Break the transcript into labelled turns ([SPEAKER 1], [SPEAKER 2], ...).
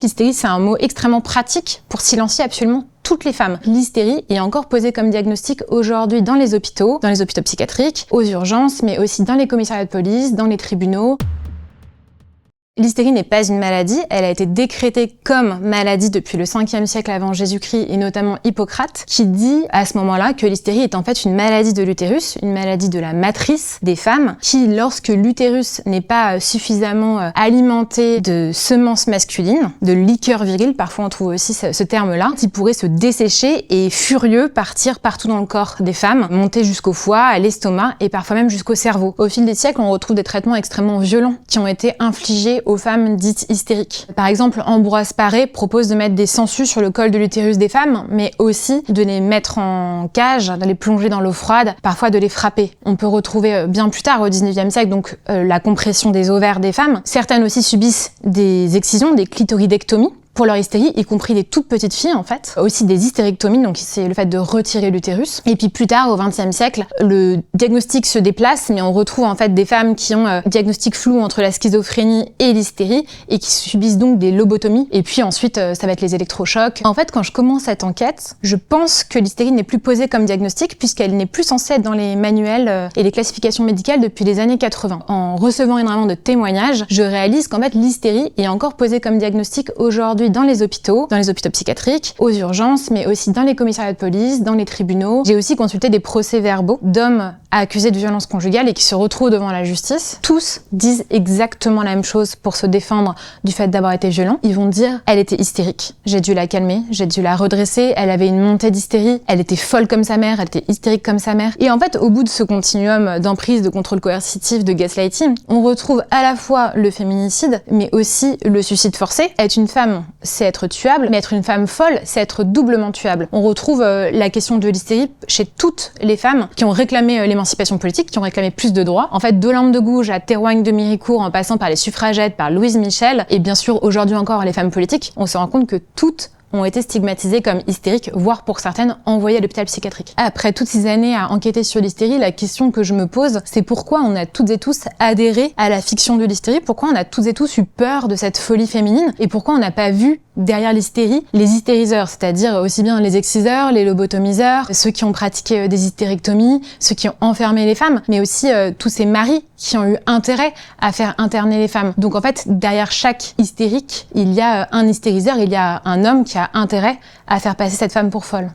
[SPEAKER 1] L'hystérie, c'est un mot extrêmement pratique pour silencier absolument toutes les femmes. L'hystérie est encore posée comme diagnostic aujourd'hui dans les hôpitaux psychiatriques, aux urgences, mais aussi dans les commissariats de police, dans les tribunaux. L'hystérie n'est pas une maladie, elle a été décrétée comme maladie depuis le 5e siècle avant Jésus-Christ et notamment Hippocrate, qui dit à ce moment-là que l'hystérie est en fait une maladie de l'utérus, une maladie de la matrice des femmes, qui lorsque l'utérus n'est pas suffisamment alimenté de semences masculines, de liqueur virile, parfois on trouve aussi ce terme-là, qui pourrait se dessécher et furieux partir partout dans le corps des femmes, monter jusqu'au foie, à l'estomac et parfois même jusqu'au cerveau. Au fil des siècles, on retrouve des traitements extrêmement violents qui ont été infligés aux femmes dites hystériques. Par exemple, Ambroise Paré propose de mettre des sangsues sur le col de l'utérus des femmes, mais aussi de les mettre en cage, de les plonger dans l'eau froide, parfois de les frapper. On peut retrouver bien plus tard, au 19e siècle, donc la compression des ovaires des femmes. Certaines aussi subissent des excisions, des clitoridectomies, pour leur hystérie, y compris des toutes petites filles en fait. Aussi des hystérectomies, donc c'est le fait de retirer l'utérus. Et puis plus tard, au XXe siècle, le diagnostic se déplace, mais on retrouve en fait des femmes qui ont un diagnostic flou entre la schizophrénie et l'hystérie et qui subissent donc des lobotomies. Et puis ensuite, ça va être les électrochocs. En fait, quand je commence cette enquête, je pense que l'hystérie n'est plus posée comme diagnostic puisqu'elle n'est plus censée être dans les manuels et les classifications médicales depuis les années 80. En recevant énormément de témoignages, je réalise qu'en fait l'hystérie est encore posée comme diagnostic aujourd'hui dans les hôpitaux psychiatriques, aux urgences, mais aussi dans les commissariats de police, dans les tribunaux. J'ai aussi consulté des procès-verbaux d'hommes accusés de violences conjugales et qui se retrouvent devant la justice. Tous disent exactement la même chose pour se défendre du fait d'avoir été violents. Ils vont dire « elle était hystérique, j'ai dû la calmer, j'ai dû la redresser, elle avait une montée d'hystérie, elle était folle comme sa mère, elle était hystérique comme sa mère ». Et en fait, au bout de ce continuum d'emprise, de contrôle coercitif, de gaslighting, on retrouve à la fois le féminicide, mais aussi le suicide forcé. Être une femme, c'est être tuable, mais être une femme folle, c'est être doublement tuable. On retrouve la question de l'hystérie chez toutes les femmes qui ont réclamé l'émancipation politique, qui ont réclamé plus de droits. En fait, d'Olympe de Gouges à Théroigne de Méricourt, en passant par les suffragettes, par Louise Michel, et bien sûr aujourd'hui encore les femmes politiques, on se rend compte que toutes ont été stigmatisées comme hystériques, voire pour certaines envoyées à l'hôpital psychiatrique. Après toutes ces années à enquêter sur l'hystérie, la question que je me pose, c'est pourquoi on a toutes et tous adhéré à la fiction de l'hystérie, pourquoi on a toutes et tous eu peur de cette folie féminine, et pourquoi on n'a pas vu derrière l'hystérie les hystériseurs, c'est-à-dire aussi bien les exciseurs, les lobotomiseurs, ceux qui ont pratiqué des hystérectomies, ceux qui ont enfermé les femmes, mais aussi tous ces maris qui ont eu intérêt à faire interner les femmes. Donc en fait, derrière chaque hystérique, il y a un hystériseur, il y a un homme qui a intérêt à faire passer cette femme pour folle.